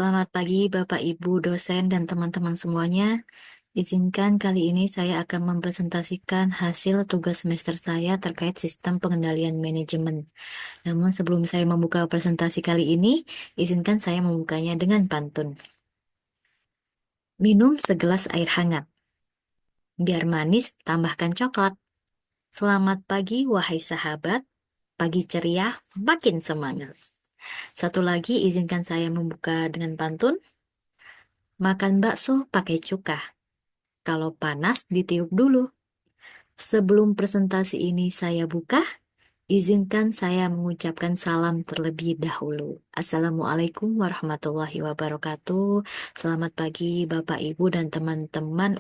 Selamat pagi Bapak Ibu dosen dan teman-teman semuanya. Izinkan kali ini saya akan mempresentasikan hasil tugas semester saya terkait sistem pengendalian manajemen. Namun sebelum saya membuka presentasi kali ini, izinkan saya membukanya dengan pantun. Minum segelas air hangat. Biar manis, tambahkan coklat. Selamat pagi wahai sahabat. Pagi ceria, makin semangat. Satu lagi izinkan saya membuka dengan pantun. Makan bakso pakai cuka. Kalau panas ditiup dulu. Sebelum presentasi ini saya buka, izinkan saya mengucapkan salam terlebih dahulu. Assalamualaikum warahmatullahi wabarakatuh. Selamat pagi Bapak, Ibu, dan teman-teman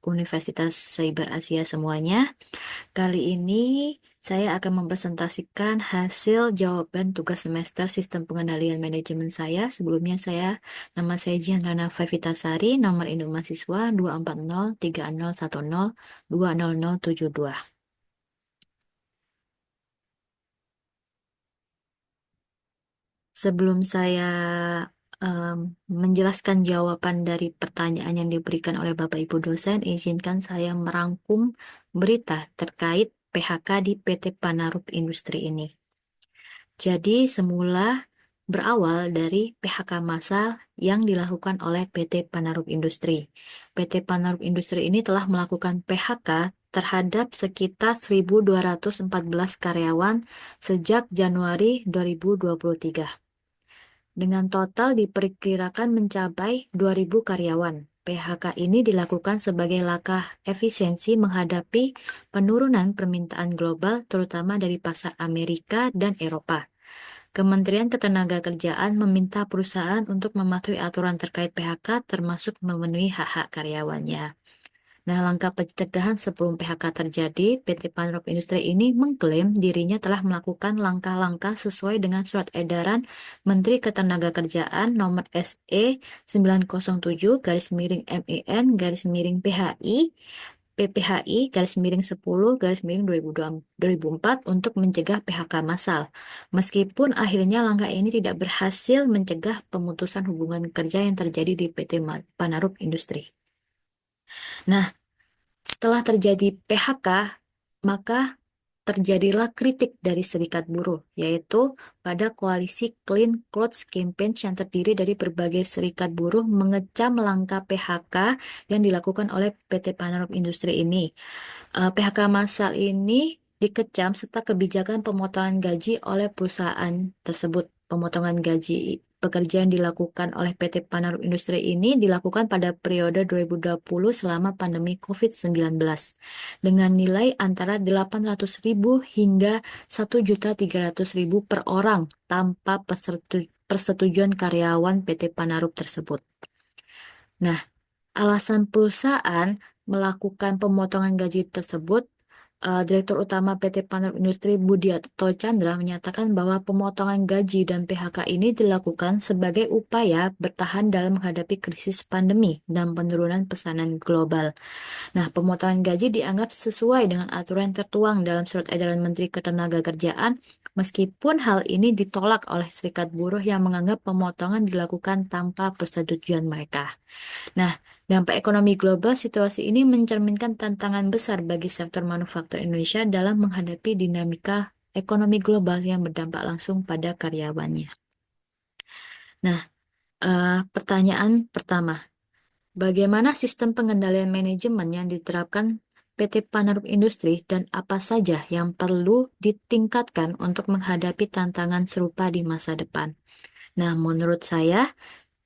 Universitas Cyber Asia semuanya. Kali ini saya akan mempresentasikan hasil jawaban tugas semester Sistem Pengendalian Manajemen saya. Sebelumnya nama saya Jihan Rana Fevitasari, nomor induk mahasiswa 24030102072. Sebelum saya em, menjelaskan jawaban dari pertanyaan yang diberikan oleh Bapak Ibu dosen, izinkan saya merangkum berita terkait PHK di PT Panarup Industri ini. Jadi semula berawal dari PHK massal yang dilakukan oleh PT Panarup Industri. PT Panarup Industri ini telah melakukan PHK terhadap sekitar 1.214 karyawan sejak Januari 2023. Dengan total diperkirakan mencapai 2.000 karyawan. PHK ini dilakukan sebagai langkah efisiensi menghadapi penurunan permintaan global, terutama dari pasar Amerika dan Eropa. Kementerian Ketenagakerjaan meminta perusahaan untuk mematuhi aturan terkait PHK, termasuk memenuhi hak-hak karyawannya. Nah, langkah pencegahan sebelum PHK terjadi, PT Panrop Industri ini mengklaim dirinya telah melakukan langkah-langkah sesuai dengan surat edaran Menteri Ketenagakerjaan nomor SE 907 garis miring MEN garis miring PHI PPHI garis miring 10 garis miring 2004 untuk mencegah PHK massal. Meskipun akhirnya langkah ini tidak berhasil mencegah pemutusan hubungan kerja yang terjadi di PT Panarup Industri. Nah, setelah terjadi PHK, maka terjadilah kritik dari serikat buruh, yaitu pada koalisi Clean Clothes Campaign yang terdiri dari berbagai serikat buruh mengecam langkah PHK yang dilakukan oleh PT Panarup Industri ini. PHK massal ini dikecam serta kebijakan pemotongan gaji oleh perusahaan tersebut. Pemotongan gaji pekerja yang dilakukan oleh PT Panarup Industri ini dilakukan pada periode 2020 selama pandemi COVID-19 dengan nilai antara 800.000 hingga 1.300.000 per orang tanpa persetujuan karyawan PT Panarup tersebut. Nah, alasan perusahaan melakukan pemotongan gaji tersebut, Direktur Utama PT Panarup Industri Budiarto Chandra menyatakan bahwa pemotongan gaji dan PHK ini dilakukan sebagai upaya bertahan dalam menghadapi krisis pandemi dan penurunan pesanan global. Nah, pemotongan gaji dianggap sesuai dengan aturan yang tertuang dalam Surat Edaran Menteri Ketenagakerjaan, meskipun hal ini ditolak oleh serikat buruh yang menganggap pemotongan dilakukan tanpa persetujuan mereka. Nah, dampak ekonomi global situasi ini mencerminkan tantangan besar bagi sektor manufaktur Indonesia dalam menghadapi dinamika ekonomi global yang berdampak langsung pada karyawannya. Nah, pertanyaan pertama, bagaimana sistem pengendalian manajemen yang diterapkan PT Panarup Industri dan apa saja yang perlu ditingkatkan untuk menghadapi tantangan serupa di masa depan? Nah, menurut saya,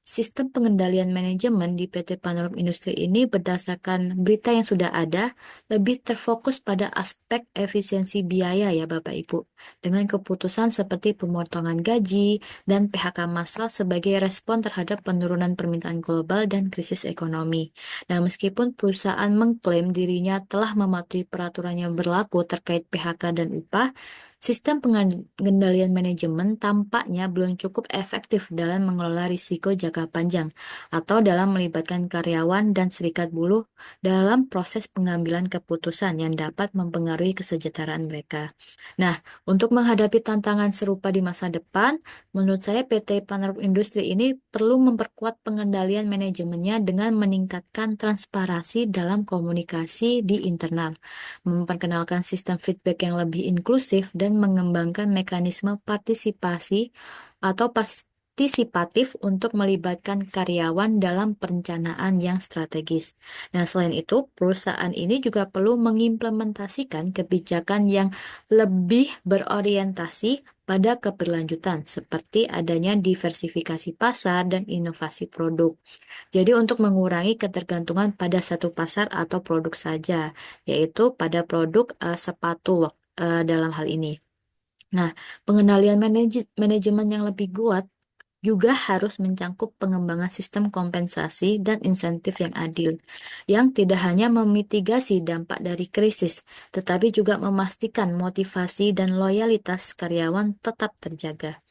sistem pengendalian manajemen di PT Panarup Industri ini berdasarkan berita yang sudah ada, lebih terfokus pada aspek efisiensi biaya ya Bapak Ibu, dengan keputusan seperti pemotongan gaji dan PHK massal sebagai respon terhadap penurunan permintaan global dan krisis ekonomi. Nah, meskipun perusahaan mengklaim dirinya telah mematuhi peraturan yang berlaku terkait PHK dan upah, Sistem pengendalian manajemen tampaknya belum cukup efektif dalam mengelola risiko jangka panjang atau dalam melibatkan karyawan dan serikat buruh dalam proses pengambilan keputusan yang dapat mempengaruhi kesejahteraan mereka. Nah, untuk menghadapi tantangan serupa di masa depan, menurut saya PT Paneruk Industri ini perlu memperkuat pengendalian manajemennya dengan meningkatkan transparansi dalam komunikasi di internal, memperkenalkan sistem feedback yang lebih inklusif, dan mengembangkan mekanisme partisipasi atau partisipatif untuk melibatkan karyawan dalam perencanaan yang strategis. Nah, selain itu, perusahaan ini juga perlu mengimplementasikan kebijakan yang lebih berorientasi pada keberlanjutan, seperti adanya diversifikasi pasar dan inovasi produk. Jadi untuk mengurangi ketergantungan pada satu pasar atau produk saja, yaitu pada produk sepatu dalam hal ini. Nah, pengendalian manajemen yang lebih kuat juga harus mencangkup pengembangan sistem kompensasi dan insentif yang adil, yang tidak hanya memitigasi dampak dari krisis, tetapi juga memastikan motivasi dan loyalitas karyawan tetap terjaga.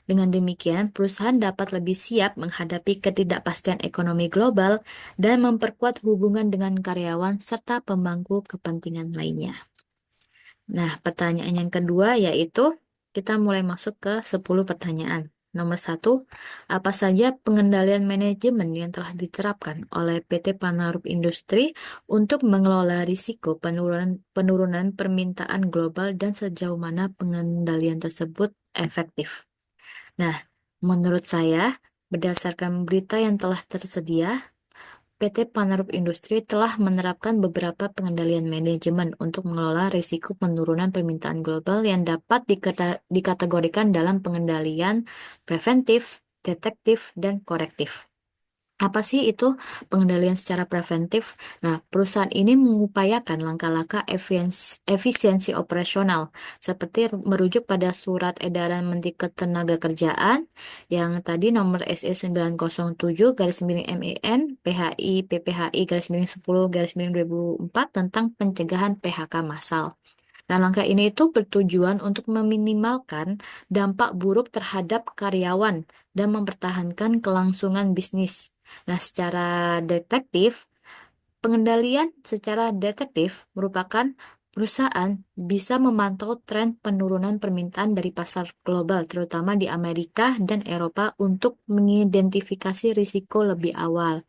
Dengan demikian, perusahaan dapat lebih siap menghadapi ketidakpastian ekonomi global dan memperkuat hubungan dengan karyawan serta pemangku kepentingan lainnya. Nah, pertanyaan yang kedua yaitu kita mulai masuk ke 10 pertanyaan. Nomor satu, apa saja pengendalian manajemen yang telah diterapkan oleh PT Paneruk Industri untuk mengelola risiko penurunan permintaan global dan sejauh mana pengendalian tersebut efektif? Nah, menurut saya, berdasarkan berita yang telah tersedia, PT Paneruk Industri telah menerapkan beberapa pengendalian manajemen untuk mengelola risiko penurunan permintaan global yang dapat dikategorikan dalam pengendalian preventif, detektif, dan korektif. Apa sih itu pengendalian secara preventif? Nah, perusahaan ini mengupayakan langkah-langkah efisiensi operasional, seperti merujuk pada surat edaran Menteri Ketenagakerjaan yang tadi nomor SE 907 garis miring MEN PHI PPHI garis miring 10 garis miring 2004 tentang pencegahan PHK massal. Nah, langkah ini itu bertujuan untuk meminimalkan dampak buruk terhadap karyawan dan mempertahankan kelangsungan bisnis. Nah, secara detektif, pengendalian secara detektif merupakan perusahaan bisa memantau tren penurunan permintaan dari pasar global, terutama di Amerika dan Eropa, untuk mengidentifikasi risiko lebih awal.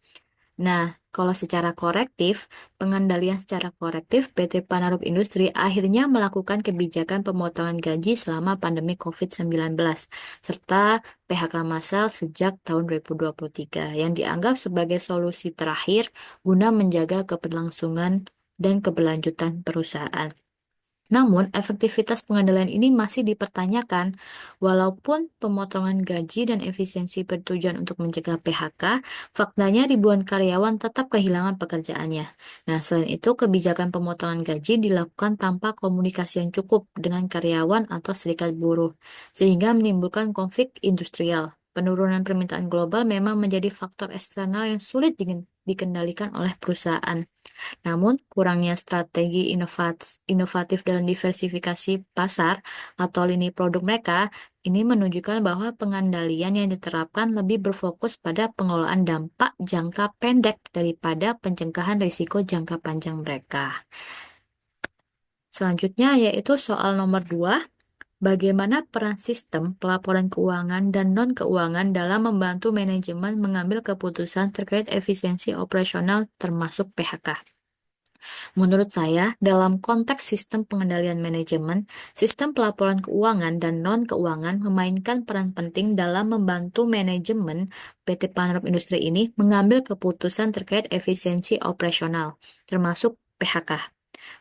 Nah, kalau secara korektif, pengendalian secara korektif, PT Paneruk Industri akhirnya melakukan kebijakan pemotongan gaji selama pandemi COVID-19, serta PHK massal sejak tahun 2023, yang dianggap sebagai solusi terakhir guna menjaga keberlangsungan dan keberlanjutan perusahaan. Namun, efektivitas pengendalian ini masih dipertanyakan. Walaupun pemotongan gaji dan efisiensi bertujuan untuk mencegah PHK, faktanya ribuan karyawan tetap kehilangan pekerjaannya. Nah, selain itu, kebijakan pemotongan gaji dilakukan tanpa komunikasi yang cukup dengan karyawan atau serikat buruh, sehingga menimbulkan konflik industrial. Penurunan permintaan global memang menjadi faktor eksternal yang sulit dikendalikan oleh perusahaan. Namun, kurangnya strategi inovatif dalam diversifikasi pasar atau lini produk mereka ini menunjukkan bahwa pengendalian yang diterapkan lebih berfokus pada pengelolaan dampak jangka pendek daripada pencegahan risiko jangka panjang mereka. Selanjutnya yaitu soal nomor 2, bagaimana peran sistem pelaporan keuangan dan non-keuangan dalam membantu manajemen mengambil keputusan terkait efisiensi operasional termasuk PHK? Menurut saya, dalam konteks sistem pengendalian manajemen, sistem pelaporan keuangan dan non-keuangan memainkan peran penting dalam membantu manajemen PT Paneruk Industri ini mengambil keputusan terkait efisiensi operasional, termasuk PHK.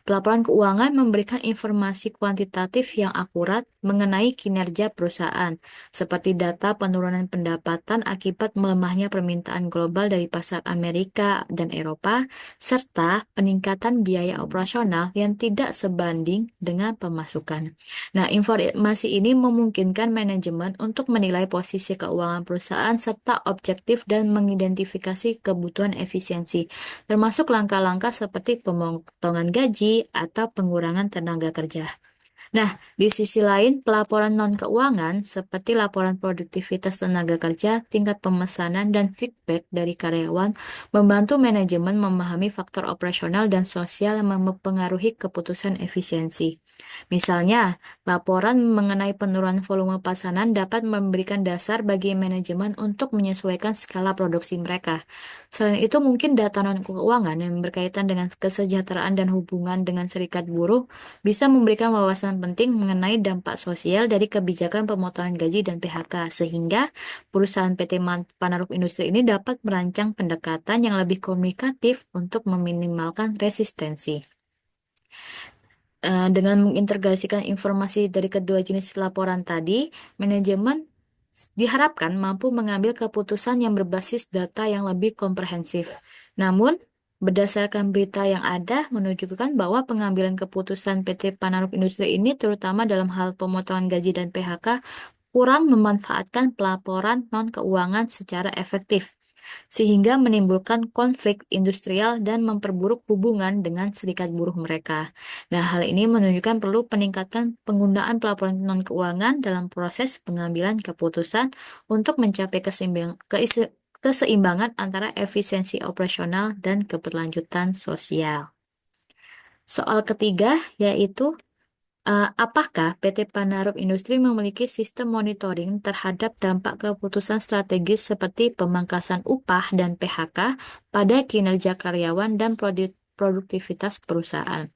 Pelaporan keuangan memberikan informasi kuantitatif yang akurat mengenai kinerja perusahaan, seperti data penurunan pendapatan akibat melemahnya permintaan global dari pasar Amerika dan Eropa, serta peningkatan biaya operasional yang tidak sebanding dengan pemasukan. Nah, informasi ini memungkinkan manajemen untuk menilai posisi keuangan perusahaan serta objektif dan mengidentifikasi kebutuhan efisiensi, termasuk langkah-langkah seperti pemotongan gaji atau pengurangan tenaga kerja. Nah, di sisi lain, pelaporan non-keuangan seperti laporan produktivitas tenaga kerja, tingkat pemesanan, dan feedback dari karyawan membantu manajemen memahami faktor operasional dan sosial yang mempengaruhi keputusan efisiensi. Misalnya, laporan mengenai penurunan volume pesanan dapat memberikan dasar bagi manajemen untuk menyesuaikan skala produksi mereka. Selain itu, mungkin data non-keuangan yang berkaitan dengan kesejahteraan dan hubungan dengan serikat buruh bisa memberikan wawasan penting mengenai dampak sosial dari kebijakan pemotongan gaji dan PHK, sehingga perusahaan PT Panaruf Industri ini dapat merancang pendekatan yang lebih komunikatif untuk meminimalkan resistensi. Dengan mengintegrasikan informasi dari kedua jenis laporan tadi, manajemen diharapkan mampu mengambil keputusan yang berbasis data yang lebih komprehensif. Namun, berdasarkan berita yang ada menunjukkan bahwa pengambilan keputusan PT Panaruf Industri ini, terutama dalam hal pemotongan gaji dan PHK, kurang memanfaatkan pelaporan non-keuangan secara efektif, sehingga menimbulkan konflik industrial dan memperburuk hubungan dengan serikat buruh mereka. Nah, hal ini menunjukkan perlu peningkatan penggunaan pelaporan non-keuangan dalam proses pengambilan keputusan untuk mencapai keseimbangan antara efisiensi operasional dan keberlanjutan sosial. Soal ketiga yaitu apakah PT Panaruf Industri memiliki sistem monitoring terhadap dampak keputusan strategis seperti pemangkasan upah dan PHK pada kinerja karyawan dan produktivitas perusahaan?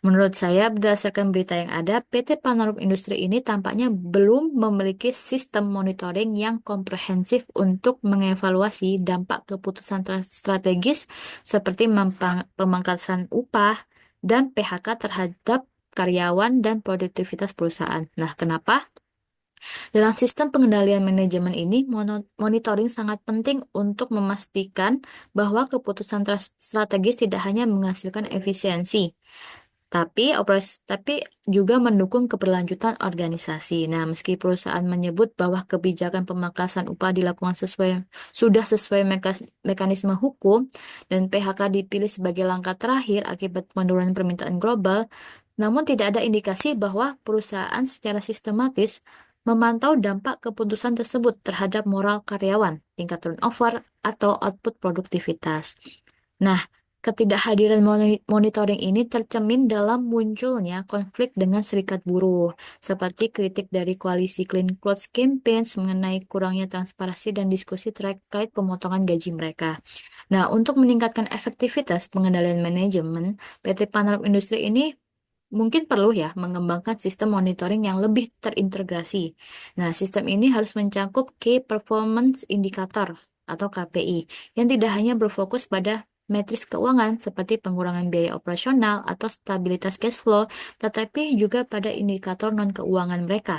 Menurut saya, berdasarkan berita yang ada, PT Panaruf Industri ini tampaknya belum memiliki sistem monitoring yang komprehensif untuk mengevaluasi dampak keputusan strategis seperti pemangkasan upah dan PHK terhadap karyawan dan produktivitas perusahaan. Nah, kenapa? Dalam sistem pengendalian manajemen ini, monitoring sangat penting untuk memastikan bahwa keputusan strategis tidak hanya menghasilkan efisiensi, tapi juga mendukung keberlanjutan organisasi. Nah, meski perusahaan menyebut bahwa kebijakan pemangkasan upah dilakukan sudah sesuai mekanisme hukum dan PHK dipilih sebagai langkah terakhir akibat penurunan permintaan global, namun tidak ada indikasi bahwa perusahaan secara sistematis memantau dampak keputusan tersebut terhadap moral karyawan, tingkat turnover, atau output produktivitas. Nah, ketidakhadiran monitoring ini tercermin dalam munculnya konflik dengan serikat buruh, seperti kritik dari koalisi Clean Clothes Campaigns mengenai kurangnya transparansi dan diskusi terkait pemotongan gaji mereka. Nah, untuk meningkatkan efektivitas pengendalian manajemen, PT Panarop Industri ini mungkin perlu ya mengembangkan sistem monitoring yang lebih terintegrasi. Nah, sistem ini harus mencakup Key Performance Indicator atau KPI yang tidak hanya berfokus pada metris keuangan seperti pengurangan biaya operasional atau stabilitas cash flow, tetapi juga pada indikator non-keuangan mereka,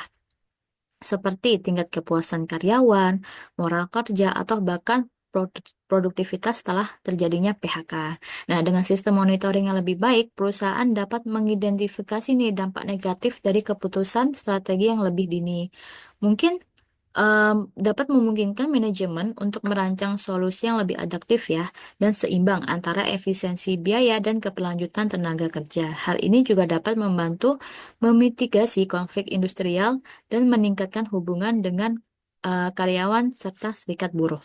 seperti tingkat kepuasan karyawan, moral kerja, atau bahkan produktivitas setelah terjadinya PHK. Nah, dengan sistem monitoring yang lebih baik, perusahaan dapat mengidentifikasi nih dampak negatif dari keputusan strategi yang lebih dini. Mungkin dapat memungkinkan manajemen untuk merancang solusi yang lebih adaptif ya, dan seimbang antara efisiensi biaya dan keberlanjutan tenaga kerja. Hal ini juga dapat membantu memitigasi konflik industrial dan meningkatkan hubungan dengan karyawan serta serikat buruh.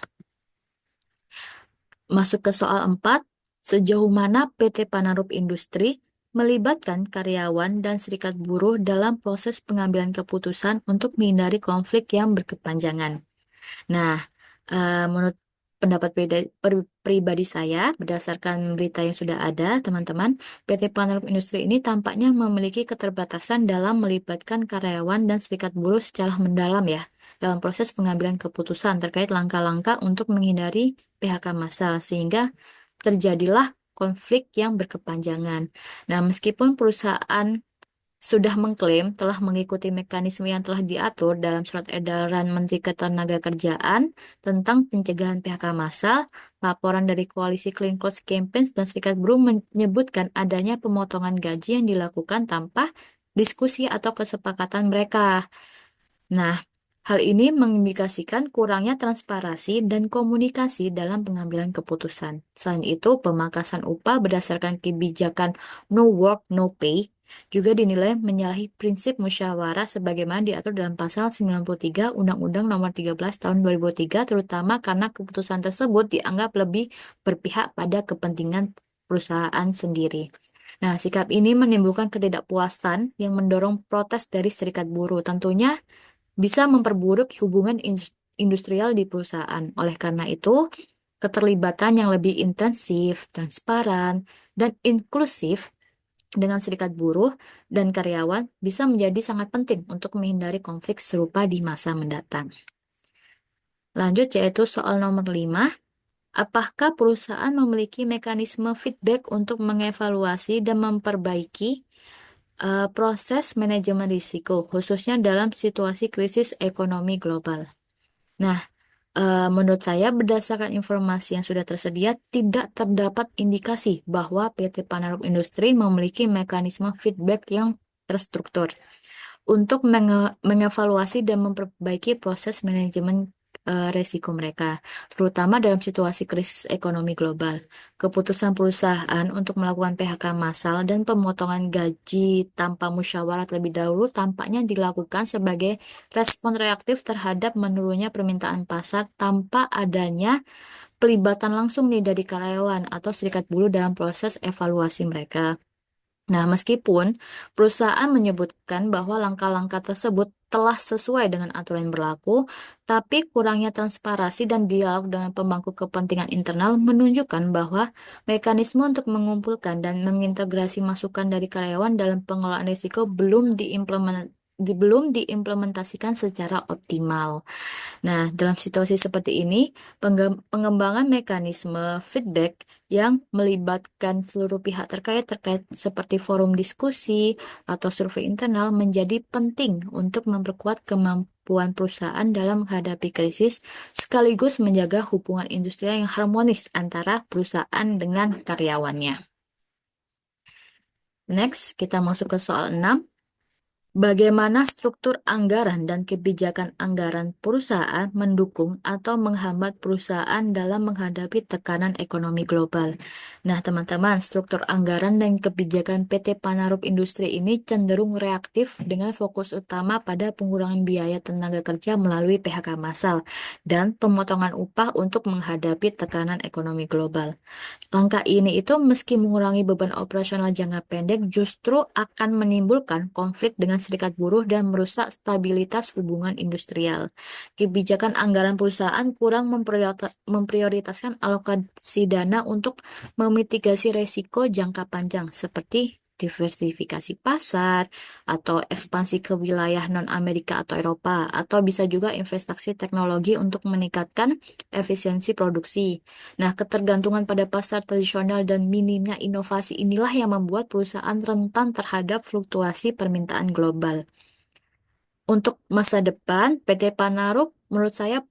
Masuk ke soal 4, sejauh mana PT Panarop Industri melibatkan karyawan dan serikat buruh dalam proses pengambilan keputusan untuk menghindari konflik yang berkepanjangan. Nah, menurut pendapat pribadi saya, berdasarkan berita yang sudah ada, teman-teman, PT Panarop Industri ini tampaknya memiliki keterbatasan dalam melibatkan karyawan dan serikat buruh secara mendalam ya, dalam proses pengambilan keputusan terkait langkah-langkah untuk menghindari PHK massal, sehingga terjadilah konflik yang berkepanjangan. Nah, meskipun perusahaan sudah mengklaim telah mengikuti mekanisme yang telah diatur dalam Surat Edaran Menteri Ketenagakerjaan tentang pencegahan PHK massal, laporan dari Koalisi Clean Clothes Campaigns dan Serikat Buruh menyebutkan adanya pemotongan gaji yang dilakukan tanpa diskusi atau kesepakatan mereka. Nah, hal ini mengindikasikan kurangnya transparansi dan komunikasi dalam pengambilan keputusan. Selain itu, pemangkasan upah berdasarkan kebijakan no work, no pay juga dinilai menyalahi prinsip musyawarah sebagaimana diatur dalam pasal 93 Undang-Undang Nomor 13 Tahun 2003, terutama karena keputusan tersebut dianggap lebih berpihak pada kepentingan perusahaan sendiri. Nah, sikap ini menimbulkan ketidakpuasan yang mendorong protes dari serikat buruh. Tentunya bisa memperburuk hubungan industrial di perusahaan. Oleh karena itu, keterlibatan yang lebih intensif, transparan, dan inklusif dengan serikat buruh dan karyawan bisa menjadi sangat penting untuk menghindari konflik serupa di masa mendatang. Lanjut yaitu soal nomor 5. Apakah perusahaan memiliki mekanisme feedback untuk mengevaluasi dan memperbaiki proses manajemen risiko, khususnya dalam situasi krisis ekonomi global? Nah, menurut saya, berdasarkan informasi yang sudah tersedia, tidak terdapat indikasi bahwa PT Panarop Industri memiliki mekanisme feedback yang terstruktur untuk mengevaluasi dan memperbaiki proses manajemen resiko mereka, terutama dalam situasi krisis ekonomi global. Keputusan perusahaan untuk melakukan PHK massal dan pemotongan gaji tanpa musyawarah terlebih dahulu tampaknya dilakukan sebagai respon reaktif terhadap menurunnya permintaan pasar tanpa adanya pelibatan langsung nih dari karyawan atau serikat buruh dalam proses evaluasi mereka. Nah, meskipun perusahaan menyebutkan bahwa langkah-langkah tersebut telah sesuai dengan aturan yang berlaku, tapi kurangnya transparansi dan dialog dengan pemangku kepentingan internal menunjukkan bahwa mekanisme untuk mengumpulkan dan mengintegrasi masukan dari karyawan dalam pengelolaan risiko belum diimplementasikan secara optimal. Nah, dalam situasi seperti ini, pengembangan mekanisme feedback yang melibatkan seluruh pihak terkait seperti forum diskusi atau survei internal menjadi penting untuk memperkuat kemampuan perusahaan dalam menghadapi krisis sekaligus menjaga hubungan industrial yang harmonis antara perusahaan dengan karyawannya. Next, kita masuk ke soal 6. Bagaimana struktur anggaran dan kebijakan anggaran perusahaan mendukung atau menghambat perusahaan dalam menghadapi tekanan ekonomi global? Nah, teman-teman, struktur anggaran dan kebijakan PT Panarop Industri ini cenderung reaktif dengan fokus utama pada pengurangan biaya tenaga kerja melalui PHK massal dan pemotongan upah untuk menghadapi tekanan ekonomi global. Langkah ini itu meski mengurangi beban operasional jangka pendek justru akan menimbulkan konflik dengan serikat buruh dan merusak stabilitas hubungan industrial. Kebijakan anggaran perusahaan kurang memprioritaskan alokasi dana untuk memitigasi resiko jangka panjang seperti diversifikasi pasar atau ekspansi ke wilayah non-Amerika atau Eropa, atau bisa juga investasi teknologi untuk meningkatkan efisiensi produksi. Nah, ketergantungan pada pasar tradisional dan minimnya inovasi inilah yang membuat perusahaan rentan terhadap fluktuasi permintaan global. Untuk masa depan, PT Panarop menurut saya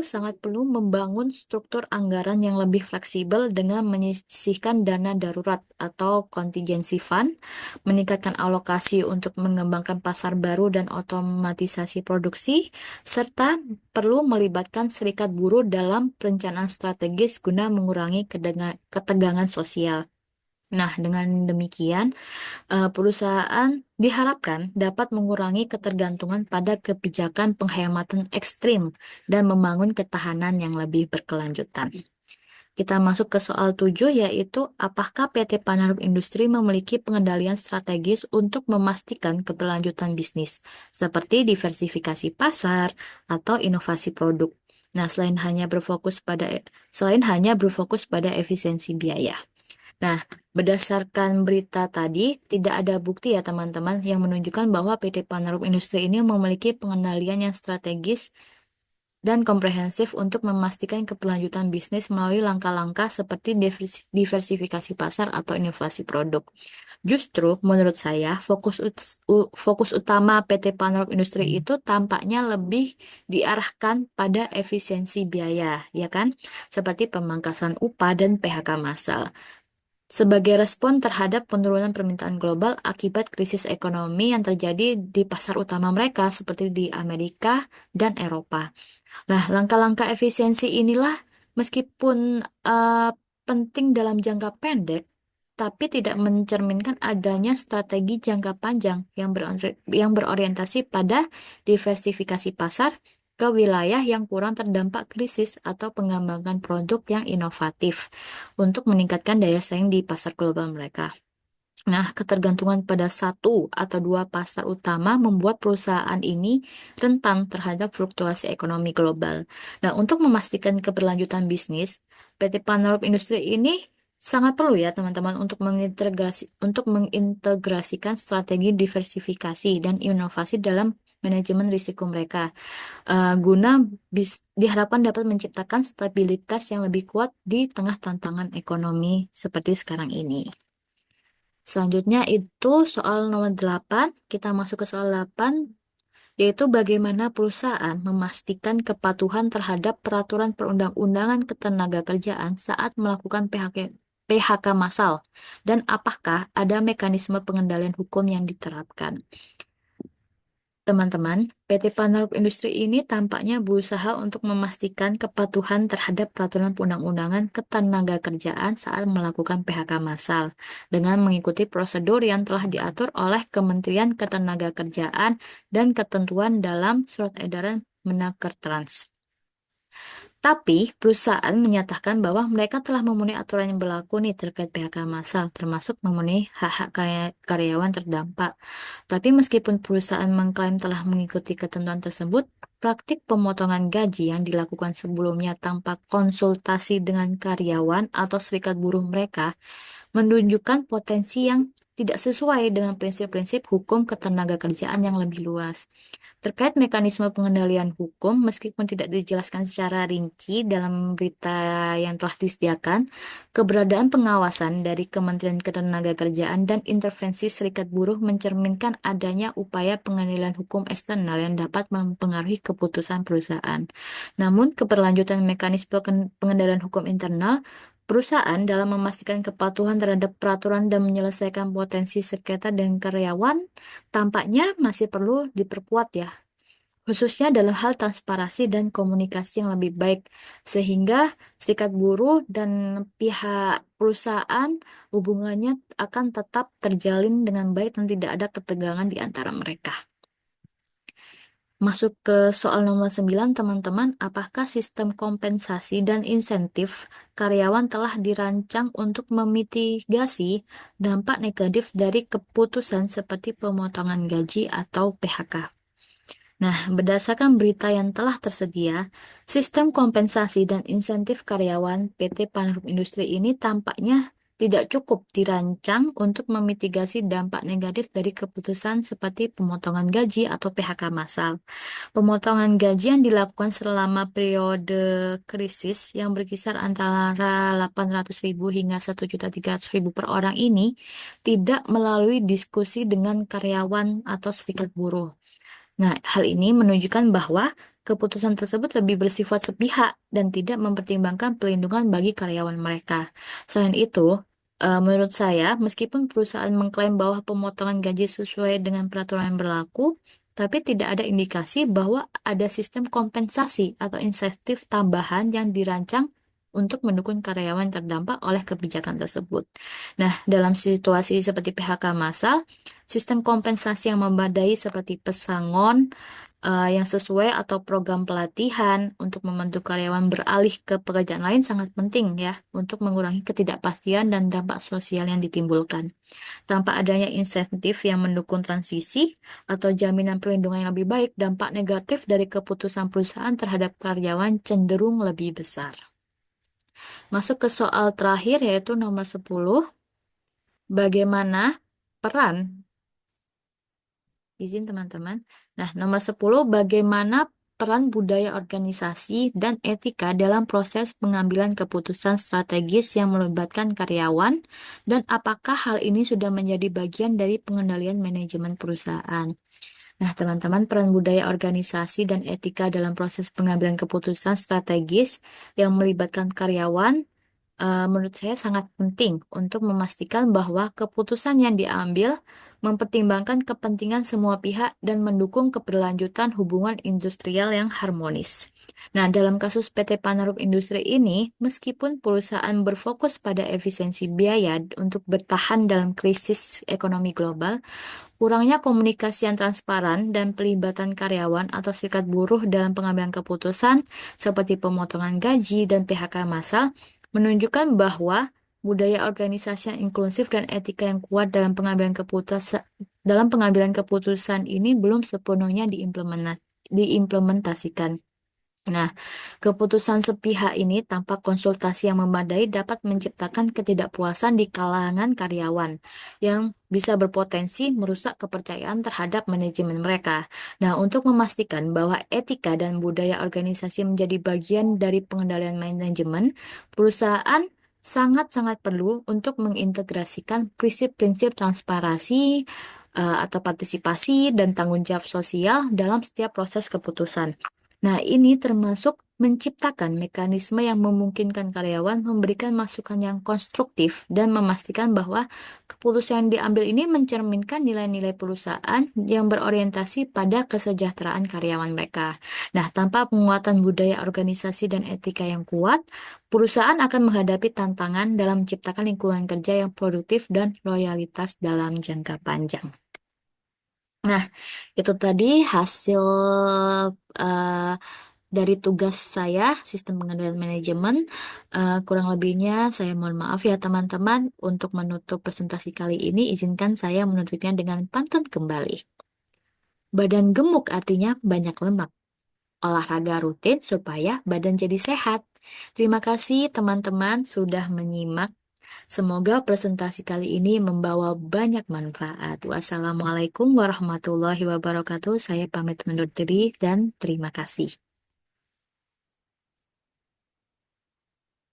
sangat perlu membangun struktur anggaran yang lebih fleksibel dengan menyisihkan dana darurat atau contingency fund, meningkatkan alokasi untuk mengembangkan pasar baru dan otomatisasi produksi, serta perlu melibatkan serikat buruh dalam perencanaan strategis guna mengurangi ketegangan sosial. Nah, dengan demikian, perusahaan diharapkan dapat mengurangi ketergantungan pada kebijakan penghematan ekstrim dan membangun ketahanan yang lebih berkelanjutan. Kita masuk ke soal 7, yaitu apakah PT Panarop Industri memiliki pengendalian strategis untuk memastikan keberlanjutan bisnis, seperti diversifikasi pasar atau inovasi produk. Nah, selain hanya berfokus pada efisiensi biaya. Nah, berdasarkan berita tadi, tidak ada bukti ya teman-teman yang menunjukkan bahwa PT Panarop Industri ini memiliki pengendalian yang strategis dan komprehensif untuk memastikan keberlanjutan bisnis melalui langkah-langkah seperti diversifikasi pasar atau inovasi produk. Justru, menurut saya, fokus utama PT Panarop Industri itu tampaknya lebih diarahkan pada efisiensi biaya, ya kan? Seperti pemangkasan upah dan PHK massal. Sebagai respon terhadap penurunan permintaan global akibat krisis ekonomi yang terjadi di pasar utama mereka seperti di Amerika dan Eropa. Nah, langkah-langkah efisiensi inilah meskipun penting dalam jangka pendek, tapi tidak mencerminkan adanya strategi jangka panjang yang berorientasi pada diversifikasi pasar ke wilayah yang kurang terdampak krisis atau pengembangan produk yang inovatif untuk meningkatkan daya saing di pasar global mereka. Nah, ketergantungan pada satu atau dua pasar utama membuat perusahaan ini rentan terhadap fluktuasi ekonomi global. Nah, untuk memastikan keberlanjutan bisnis, PT Panerop Industri ini sangat perlu ya teman-teman untuk mengintegrasikan strategi diversifikasi dan inovasi dalam manajemen risiko mereka. Guna diharapkan dapat menciptakan stabilitas yang lebih kuat di tengah tantangan ekonomi seperti sekarang ini. Selanjutnya itu soal nomor 8. Kita masuk ke soal 8, yaitu bagaimana perusahaan memastikan kepatuhan terhadap peraturan perundang-undangan ketenagakerjaan saat melakukan PHK massal, dan apakah ada mekanisme pengendalian hukum yang diterapkan. Teman-teman, PT Panerop Industri ini tampaknya berusaha untuk memastikan kepatuhan terhadap peraturan perundang-undangan ketenagakerjaan saat melakukan PHK massal dengan mengikuti prosedur yang telah diatur oleh Kementerian Ketenagakerjaan dan ketentuan dalam Surat Edaran Menakertrans. Tapi perusahaan menyatakan bahwa mereka telah memenuhi aturan yang berlaku nih terkait PHK massal, termasuk memenuhi hak-hak karyawan terdampak. Tapi meskipun perusahaan mengklaim telah mengikuti ketentuan tersebut, praktik pemotongan gaji yang dilakukan sebelumnya tanpa konsultasi dengan karyawan atau serikat buruh mereka menunjukkan potensi yang tidak sesuai dengan prinsip-prinsip hukum ketenagakerjaan yang lebih luas. Terkait mekanisme pengendalian hukum, meskipun tidak dijelaskan secara rinci dalam berita yang telah disediakan, keberadaan pengawasan dari Kementerian Ketenagakerjaan dan intervensi serikat buruh mencerminkan adanya upaya pengendalian hukum eksternal yang dapat mempengaruhi keputusan perusahaan. Namun, keberlanjutan mekanisme pengendalian hukum internal perusahaan dalam memastikan kepatuhan terhadap peraturan dan menyelesaikan potensi sengketa dengan karyawan tampaknya masih perlu diperkuat ya, khususnya dalam hal transparansi dan komunikasi yang lebih baik, sehingga serikat buruh dan pihak perusahaan hubungannya akan tetap terjalin dengan baik dan tidak ada ketegangan di antara mereka. Masuk ke soal nomor 9, teman-teman. Apakah sistem kompensasi dan insentif karyawan telah dirancang untuk memitigasi dampak negatif dari keputusan seperti pemotongan gaji atau PHK? Nah, berdasarkan berita yang telah tersedia, sistem kompensasi dan insentif karyawan PT Panerop Industri ini tampaknya tidak cukup dirancang untuk memitigasi dampak negatif dari keputusan seperti pemotongan gaji atau PHK massal. Pemotongan gaji yang dilakukan selama periode krisis yang berkisar antara 800.000 hingga 1.300.000 per orang ini tidak melalui diskusi dengan karyawan atau serikat buruh. Nah, hal ini menunjukkan bahwa keputusan tersebut lebih bersifat sepihak dan tidak mempertimbangkan pelindungan bagi karyawan mereka. Selain itu, menurut saya, meskipun perusahaan mengklaim bahwa pemotongan gaji sesuai dengan peraturan yang berlaku, tapi tidak ada indikasi bahwa ada sistem kompensasi atau insentif tambahan yang dirancang untuk mendukung karyawan terdampak oleh kebijakan tersebut. Nah, dalam situasi seperti PHK massal, sistem kompensasi yang memadai seperti pesangon yang sesuai atau program pelatihan untuk membantu karyawan beralih ke pekerjaan lain sangat penting ya untuk mengurangi ketidakpastian dan dampak sosial yang ditimbulkan. Tanpa adanya insentif yang mendukung transisi atau jaminan perlindungan yang lebih baik, dampak negatif dari keputusan perusahaan terhadap karyawan cenderung lebih besar. Masuk ke soal terakhir yaitu nomor 10. Bagaimana peran izin teman-teman. Nah, nomor 10, bagaimana peran budaya organisasi dan etika dalam proses pengambilan keputusan strategis yang melibatkan karyawan, dan apakah hal ini sudah menjadi bagian dari pengendalian manajemen perusahaan? Nah, teman-teman, peran budaya organisasi dan etika dalam proses pengambilan keputusan strategis yang melibatkan karyawan menurut saya sangat penting untuk memastikan bahwa keputusan yang diambil mempertimbangkan kepentingan semua pihak dan mendukung keberlanjutan hubungan industrial yang harmonis. Nah, dalam kasus PT Panerup Industri ini, meskipun perusahaan berfokus pada efisiensi biaya untuk bertahan dalam krisis ekonomi global, kurangnya komunikasi yang transparan dan pelibatan karyawan atau serikat buruh dalam pengambilan keputusan seperti pemotongan gaji dan PHK massal menunjukkan bahwa budaya organisasi yang inklusif dan etika yang kuat dalam pengambilan keputusan ini belum sepenuhnya diimplementasikan. Nah, keputusan sepihak ini tanpa konsultasi yang memadai dapat menciptakan ketidakpuasan di kalangan karyawan yang bisa berpotensi merusak kepercayaan terhadap manajemen mereka. Nah, untuk memastikan bahwa etika dan budaya organisasi menjadi bagian dari pengendalian manajemen, perusahaan sangat-sangat perlu untuk mengintegrasikan prinsip-prinsip transparansi atau partisipasi dan tanggung jawab sosial dalam setiap proses keputusan. Nah, ini termasuk menciptakan mekanisme yang memungkinkan karyawan memberikan masukan yang konstruktif dan memastikan bahwa keputusan yang diambil ini mencerminkan nilai-nilai perusahaan yang berorientasi pada kesejahteraan karyawan mereka. Nah, tanpa penguatan budaya organisasi dan etika yang kuat, perusahaan akan menghadapi tantangan dalam menciptakan lingkungan kerja yang produktif dan loyalitas dalam jangka panjang. Nah, itu tadi hasil eh, dari tugas saya, sistem pengendalian manajemen. Kurang lebihnya saya mohon maaf ya teman-teman. Untuk menutup presentasi kali ini, izinkan saya menutupnya dengan pantun kembali. Badan gemuk artinya banyak lemak. Olahraga rutin supaya badan jadi sehat. Terima kasih teman-teman sudah menyimak. Semoga presentasi kali ini membawa banyak manfaat. Wassalamualaikum warahmatullahi wabarakatuh. Saya pamit undur diri dan terima kasih.